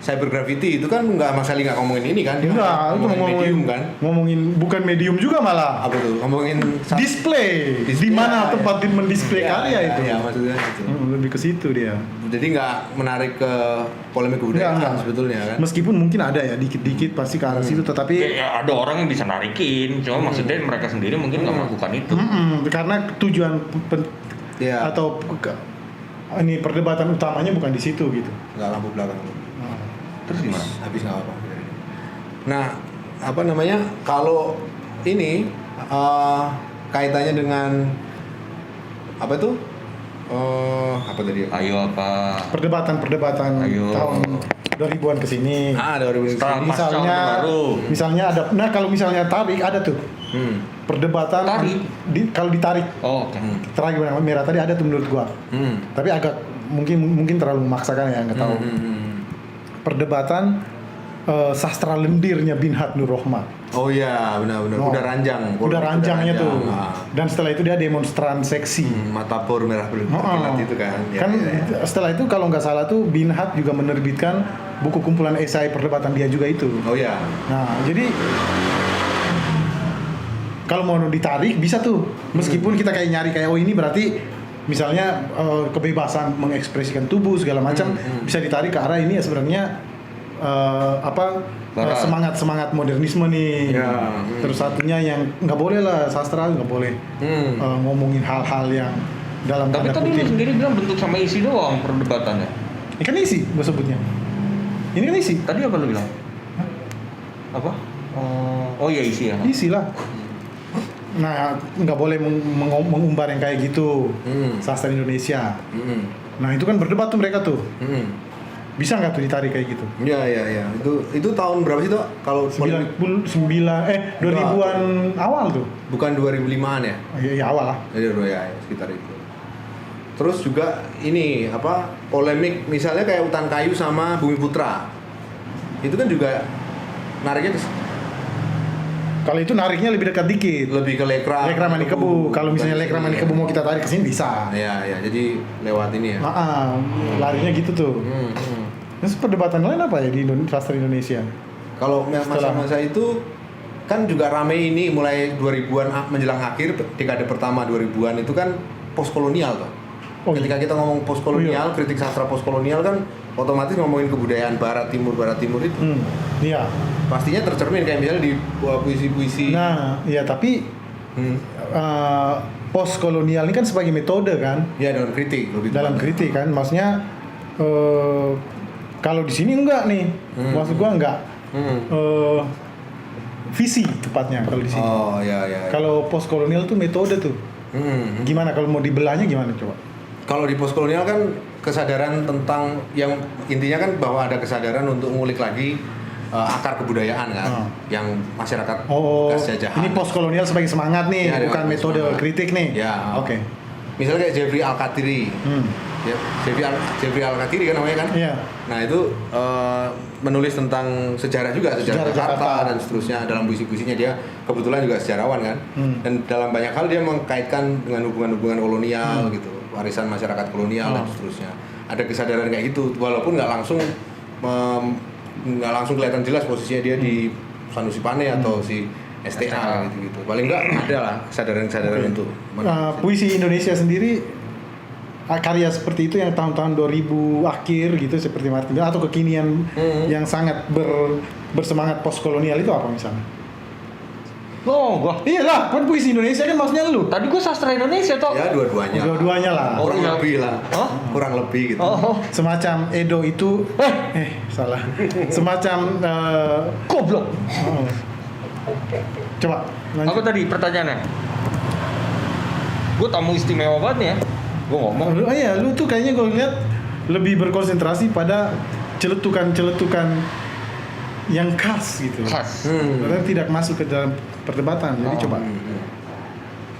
A: cyber graffiti itu kan nggak masalah nggak ngomongin ini kan, dia
B: Enggak, itu
A: ngomongin medium kan,
B: ngomongin bukan medium juga malah.
A: apa tuh ngomongin
B: Display di mana tempat mendisplay karya itu.
A: ya maksudnya itu.
B: Lebih ke situ dia.
A: Jadi nggak menarik ke polemik kebudayaan
B: Enggak.
A: sebetulnya kan.
B: Meskipun mungkin ada ya dikit-dikit pasti ke arah situ, tetapi
C: Ya, ada orang yang bisa narikin, cuma maksudnya mereka sendiri mungkin nggak melakukan itu.
B: karena tujuan
A: Ya.
B: atau ini perdebatan utamanya bukan di situ gitu.
A: Nggak lampu belakang.
C: Terus gimana?
A: Habis nggak apa. Nah, apa namanya? Kalau ini kaitannya dengan apa tuh? Apa tadi?
C: Ayo apa?
B: Perdebatan
C: Ayo.
B: tahun 2000-an ke sini.
A: Ada orang
C: Setelah pasca Orde Baru.
B: Misalnya ada, nah kalau misalnya tarik ada tuh perdebatan
C: Tarik?
B: kalau ditarik
C: Oh, oke.
B: tarik benang merah tadi ada tuh menurut gua. Tapi agak mungkin terlalu memaksakan ya, nggak tahu. Perdebatan sastra lendirnya Binhat Nur Rohmat.
A: Oh iya, benar-benar. Udah ranjang.
B: Udah ranjangnya tuh.
A: Nah.
B: Dan setelah itu dia demonstran seksi.
A: Mata pur merah berkilat itu kan.
B: Kan setelah itu kalau nggak salah tuh Binhat juga menerbitkan buku kumpulan esai perdebatan dia juga itu.
A: Oh iya.
B: Nah, jadi kalau mau ditarik bisa tuh. Meskipun kita kayak nyari kayak oh ini berarti misalnya kebebasan mengekspresikan tubuh segala macam bisa ditarik ke arah ini ya sebenarnya semangat modernisme nih.
A: Ya.
B: Terus satunya yang nggak boleh lah sastra nggak boleh ngomongin hal-hal yang dalam
C: Tapi
B: tanda
C: tadi lu
B: kutip.
C: sendiri bilang bentuk sama isi doang perdebatannya.
B: Ini kan isi gue sebutnya. Ini kan isi.
C: Tadi apa lu bilang? Apa? Oh iya isi ya.
B: Isi lah. Nah, nggak boleh mengumbar yang kayak gitu sastra Indonesia. Nah, itu kan berdebat tuh mereka tuh. Bisa nggak tuh ditarik kayak gitu?
A: Iya. Itu tahun berapa sih tuh? Kalau
B: 2000-an awal tuh.
A: bukan 2005-an ya?
B: Ya awal lah.
A: Ya, sekitar itu. Terus juga ini apa? Polemik misalnya kayak Utan Kayu sama Bumi Putra. Itu kan juga nariknya
B: Kalau itu nariknya lebih dekat dikit.
A: lebih ke Lekra.
B: Lekra Manikebu. Kalau misalnya Lekra Manikebu mau kita tarik ke sini bisa.
A: Iya, jadi lewat ini ya.
B: Larinya gitu tuh. Terus perdebatan lain apa ya di sastra Indonesia?
A: Kalau masa-masa itu kan juga rame ini mulai 2000-an menjelang akhir dekade pertama 2000-an itu kan postkolonial tuh. Ketika kita ngomong postkolonial, kritik sastra postkolonial kan otomatis ngomongin kebudayaan barat timur itu.
B: Iya.
A: Pastinya tercermin kayak misalnya di puisi-puisi.
B: Nah, iya tapi postkolonial ini kan sebagai metode kan?
A: Ya dalam kritik.
B: Dalam kritik kan, maksudnya kalau di sini enggak nih, maksud gua enggak. Visi tepatnya kalau di sini.
A: Oh ya.
B: Kalau postkolonial tuh metode tuh. Gimana kalau mau dibelahnya gimana coba?
A: Kalau di postkolonial kan kesadaran tentang yang intinya kan bahwa ada kesadaran untuk ngulik lagi akar kebudayaan kan, yang masyarakat bekas jajahan.
B: Ini postkolonial sebagai semangat nih,
A: Ya,
B: bukan metode
A: semangat.
B: kritik nih.
A: Ya.
B: Oke.
A: Misalnya kayak Jeffrey Al-Qadiri. Ya, Jeffrey Al-Qadiri kan namanya kan?
B: Iya.
A: Nah itu menulis tentang sejarah juga, sejarah Jakarta dan seterusnya. Dalam puisi-puisinya dia kebetulan juga sejarawan kan. Dan dalam banyak hal dia mengkaitkan dengan hubungan-hubungan kolonial gitu, warisan masyarakat kolonial dan seterusnya. Ada kesadaran kayak gitu, walaupun nggak langsung kelihatan jelas posisinya dia di Sanusi Pane atau si STA gitu. Paling nggak ada lah kesadaran-kesadaran untuk
B: puisi Indonesia sendiri karya seperti itu yang tahun-tahun 2000 akhir gitu seperti Martin atau kekinian yang sangat bersemangat postkolonial itu apa misalnya?
C: Gua.
B: Iyalah, kan puisi Indonesia kan maksudnya lu.
C: Tadi gua sastra Indonesia toh.
A: ya dua-duanya.
B: Dua-duanya lah.
A: Kurang
C: iya.
A: lebih lah.
C: Hah?
A: Kurang lebih gitu.
B: Semacam Edo itu salah. Semacam
C: Goblok.
B: Coba lanjut.
C: Apa tadi pertanyaannya? Gua tamu istimewa banget nih ya. Gua ngomong.
B: Lu tuh kayaknya gue lihat lebih berkonsentrasi pada celetukan-celetukan yang khas gitu.
C: Khas.
B: Karena tidak masuk ke dalam perdebatan. Jadi coba.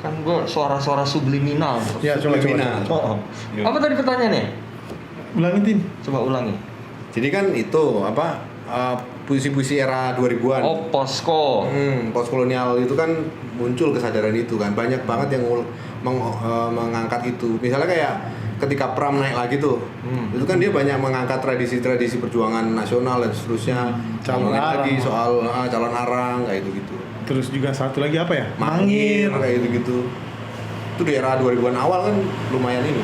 C: Kan gua suara-suara subliminal.
B: Ya, coba.
C: Apa tadi pertanyaannya?
B: Ulangin, Tin.
C: Coba ulangi.
A: Jadi kan itu apa puisi-puisi era 2000-an.
C: Oh, posko.
A: Postkolonial itu kan muncul kesadaran itu kan. Banyak banget yang mengangkat itu. Misalnya kayak ketika Pram naik lagi tuh, itu kan dia banyak mengangkat tradisi-tradisi perjuangan nasional dan seterusnya.
B: Calon
A: Ngomongin
B: arang.
A: lagi soal calon arang kayak gitu.
B: Terus juga satu lagi apa ya?
A: Mangir kayak gitu. Itu di era 2000-an awal kan lumayan ini.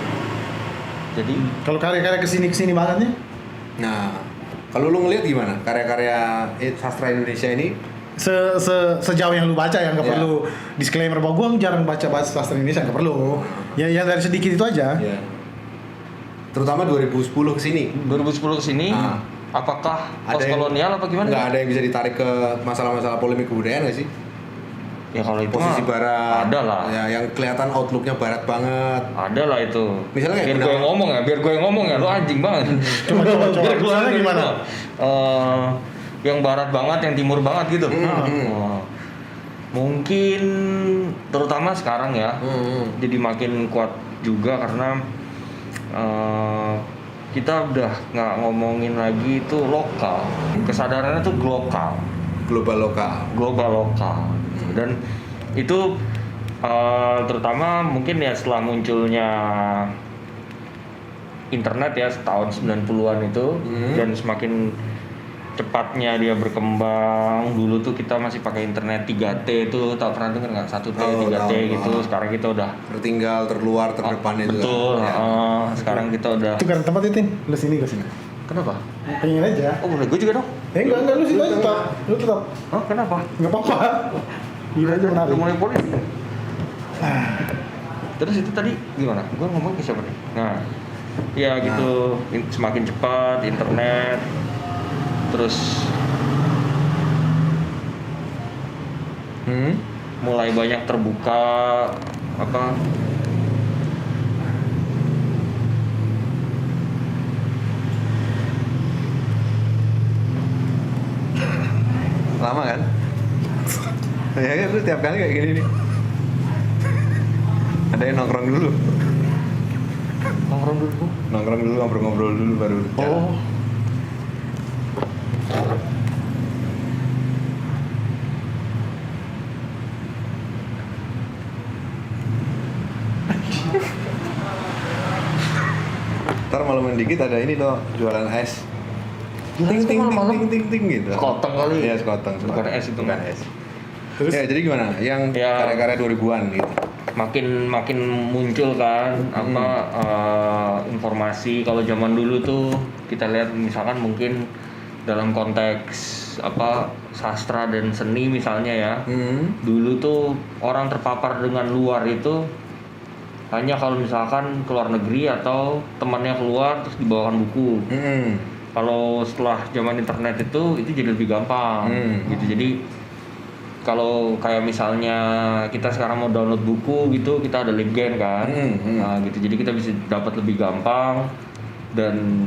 C: Jadi
B: Kalau karya-karya kesini banget nih,
A: Nah, kalau lu ngelihat gimana karya-karya sastra Indonesia ini?
B: sejauh yang lu baca yang nggak
A: Ya.
B: perlu disclaimer bahwa gue jarang baca sastra Indonesia, nggak perlu. Ya yang dari sedikit itu aja.
A: Ya. Terutama 2010 ke sini.
C: 2010 ke sini apakah postkolonial apa gimana?
A: Nggak ada yang bisa ditarik ke masalah-masalah polemik kebudayaan nggak sih?
C: Ya kalau itu
A: Posisi
C: mah
A: barat.
C: ada lah.
A: Ya, yang kelihatan outlooknya barat banget.
C: Ada lah itu.
A: Misalnya kayak
C: biar gue yang ngomong ya, lu anjing banget.
B: Coba.
C: Biar gua
B: Misalnya
C: yang
B: gimana?
C: Yang barat banget, yang timur banget gitu. Mungkin terutama sekarang ya, jadi makin kuat juga karena kita udah nggak ngomongin lagi itu lokal, kesadarannya tuh
A: Global lokal.
C: Dan itu terutama mungkin ya setelah munculnya internet ya tahun 90-an itu dan semakin cepatnya dia berkembang. Dulu tuh kita masih pakai internet 3T itu, tak pernah denger nggak? 1T, 3T gitu. Sekarang kita udah
A: tertinggal, terluar, terdepan itu.
C: betul.
A: Kan?
C: Sekarang kita udah.
B: Tukar tempat itu, Tin. Lu sini, gue sini.
C: Kenapa?
B: Pengen aja.
C: Oh boleh, gue juga dong.
B: Enggak, lu situ aja tetap. Lu tetap.
C: Hah, kenapa?
B: Nggak apa-apa. Gila aja menarik.
C: Udah mulai politik. Terus itu tadi gimana? Gue ngomong ke siapa nih? Nah, ya gitu, semakin cepat internet, terus mulai banyak terbuka apa?
A: Lama kan? Ya kan lu tiap kali kayak gini nih. Ada yang nongkrong dulu. Nongkrong dulu, ngobrol-ngobrol dulu baru jalan.
C: Oh.
A: Ntar malaman dikit ada ini loh, jualan es.
C: Jualan es malam-malam?
A: ting gitu.
C: Sekoteng kali.
A: Iya, sekoteng.
C: Bukan es itu.
A: Bukan es.
B: Terus
A: Ya, jadi gimana? Yang
C: Ya.
A: karya-karya 2000-an gitu.
C: Makin muncul kan informasi. Kalau zaman dulu tuh kita lihat misalkan mungkin dalam konteks sastra dan seni misalnya ya. Dulu tuh orang terpapar dengan luar itu hanya kalau misalkan keluar negeri atau temannya keluar terus dibawakan buku. Kalau setelah zaman internet itu jadi lebih gampang gitu. Jadi kalau kayak misalnya kita sekarang mau download buku gitu, kita ada Libgen kan. Nah, gitu. Jadi kita bisa dapat lebih gampang dan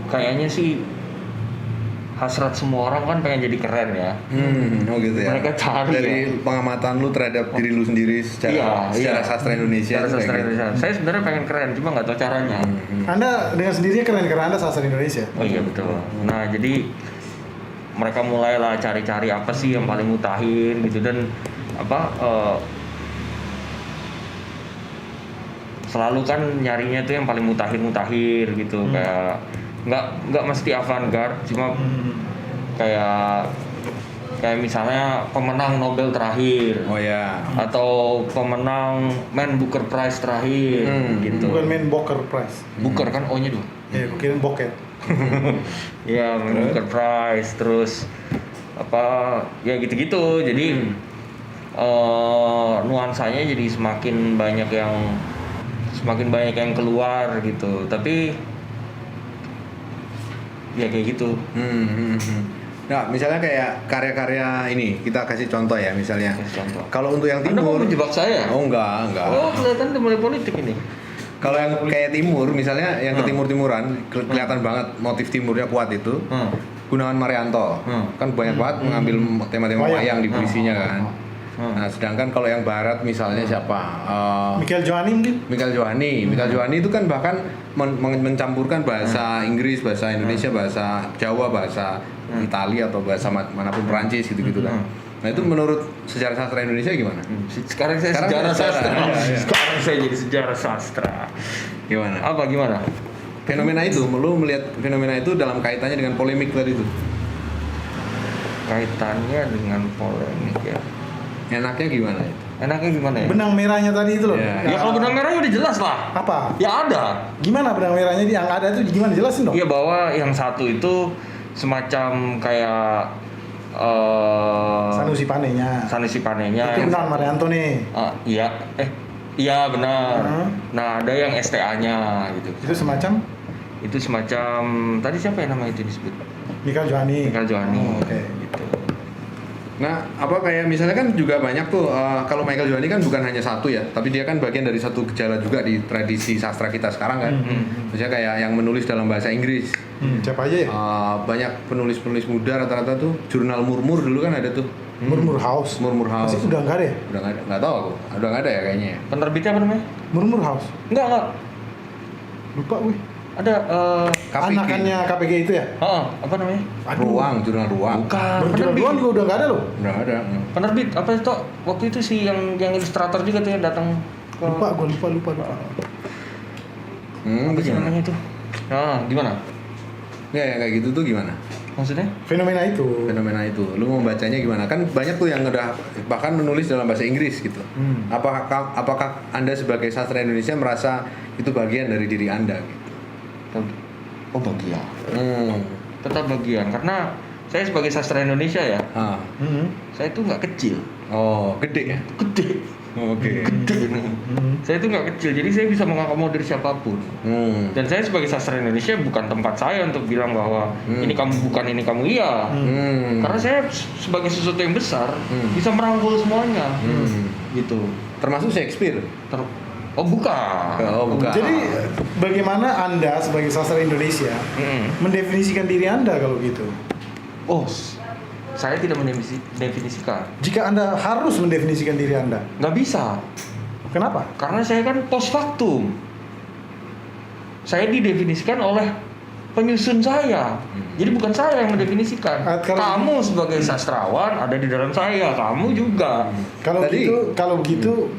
C: kayaknya sih hasrat semua orang kan pengen jadi keren ya.
A: Oh gitu ya.
C: Mereka cari
A: dari
C: ya.
A: pengamatan lu terhadap diri lu sendiri secara sastra Indonesia.
C: Secara
A: tuh
C: sastra
A: kayak gitu.
C: Indonesia. Saya sebenarnya pengen keren, cuma nggak tahu caranya.
B: Anda dengan sendirinya keren karena Anda sastra Indonesia.
C: Oh iya betul. Nah jadi mereka mulailah cari-cari apa sih yang paling mutahin gitu dan selalu kan nyarinya tuh yang paling mutakhir gitu. Kayak nggak mesti avant-garde, cuma kayak misalnya pemenang Nobel terakhir
A: Oh ya.
C: atau pemenang Man Booker Prize terakhir gitu.
B: Bukan main Booker Prize.
C: Booker kan O-nya dua.
B: Ya, kirain Boket.
C: Ya, Man Booker Prize, terus ya gitu-gitu. Jadi nuansanya jadi semakin banyak yang keluar gitu. Tapi ya kayak gitu.
A: Nah, misalnya kayak karya-karya ini, kita kasih contoh ya misalnya.
C: Kasih contoh.
A: Kalau untuk yang
C: Anda mau
A: timur,
C: menjebak saya?
A: oh enggak.
C: Oh, kelihatan udah mulai politik ini.
A: Kalau yang kayak timur, misalnya yang ke timur-timuran, kelihatan banget motif timurnya kuat itu. Gunawan Marianto, kan banyak banget mengambil tema-tema wayang di puisinya kan. Nah, sedangkan kalau yang barat misalnya siapa?
B: Michael Johanni mungkin?
A: Michael Johanni itu kan bahkan mencampurkan bahasa Inggris, bahasa Indonesia, bahasa Jawa, bahasa Italia atau bahasa manapun Perancis gitu-gitu kan. Nah, itu menurut sejarah sastra Indonesia gimana?
C: Sekarang saya sejarah sastra. Sekarang saya jadi sejarah sastra.
A: Gimana?
C: Gimana?
A: Fenomena itu, lu melihat fenomena itu dalam kaitannya dengan polemik tadi itu.
C: Kaitannya dengan polemik ya.
A: Enaknya gimana itu?
C: Enaknya gimana ya?
B: Benang merahnya tadi itu loh.
A: Iya.
C: Ya kalau benang merahnya udah jelas lah.
B: Apa?
C: Ya ada.
B: Gimana benang merahnya yang ada itu gimana, jelasin dong?
C: Iya bahwa yang satu itu semacam kayak
B: Sanusi Panenya.
C: Sanusi Panenya.
B: Itu Gunawan Marianto nih.
C: Iya benar. Nah ada yang STA-nya gitu. Itu semacam tadi siapa yang nama itu disebut?
B: Michael Johanni.
C: Oke. Gitu.
A: Nah, kayak misalnya kan juga banyak tuh kalau Michael Johanni kan bukan hanya satu ya, tapi dia kan bagian dari satu gejala juga di tradisi sastra kita sekarang kan. Misalnya kayak yang menulis dalam bahasa Inggris.
B: Siapa aja ya?
A: Banyak penulis-penulis muda rata-rata tuh jurnal Murmur dulu kan ada tuh.
B: Murmur House.
A: Masih
B: udah enggak deh?
A: Udah nggak tahu aku. Udah nggak ada ya kayaknya. Ya?
C: Penerbitnya apa namanya?
B: Murmur House.
C: Enggak.
B: Lupa gue.
C: Ada
A: KPG.
B: Anakannya KPG itu ya?
C: apa namanya?
A: Jurnal Ruang.
C: Bukan.
B: Jurnal Ruang juga udah enggak ada loh.
A: Udah ada.
C: Penerbit apa itu? Waktu itu sih yang ilustrator juga tuh yang datang ke
B: Gue lupa.
C: apa sih namanya itu? Gimana?
A: Ya kayak gitu tuh gimana?
C: Maksudnya?
B: Fenomena itu.
A: Lu mau bacanya gimana? Kan banyak tuh yang udah bahkan menulis dalam bahasa Inggris gitu. Apakah Anda sebagai sastra Indonesia merasa itu bagian dari diri Anda gitu?
C: Oh bagian. Tetap bagian karena saya sebagai sastra Indonesia ya. Saya tuh nggak kecil.
A: Oh, gede ya?
C: Gede.
A: Oke.
C: Saya itu nggak kecil, jadi saya bisa mengakomodir siapapun. Dan saya sebagai sastra Indonesia bukan tempat saya untuk bilang bahwa ini kamu bukan, ini kamu iya. Karena saya sebagai sesuatu yang besar bisa merangkul semuanya. Gitu.
A: Termasuk Shakespeare.
C: Oh bukan.
A: Oh, bukan.
B: Jadi bagaimana Anda sebagai sastra Indonesia mendefinisikan diri Anda kalau gitu?
C: Oh, saya tidak mendefinisikan.
B: Jika Anda harus mendefinisikan diri Anda,
C: Nggak bisa.
B: kenapa?
C: Karena saya kan post factum. Saya didefinisikan oleh penyusun saya. Jadi bukan saya yang mendefinisikan. Kamu sebagai sastrawan ada di dalam saya, kamu juga.
B: Kalau begitu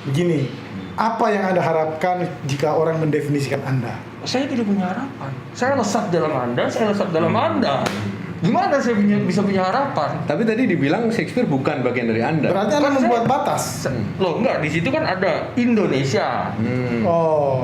B: begini, apa yang Anda harapkan jika orang mendefinisikan Anda?
C: Saya tidak punya harapan. Saya lesat dalam Anda, saya lesat dalam Anda. Gimana saya bisa punya harapan?
A: Tapi tadi dibilang Shakespeare bukan bagian dari Anda.
B: Berarti Anda membuat batas.
C: Loh enggak, di situ kan ada Indonesia.
B: Oh.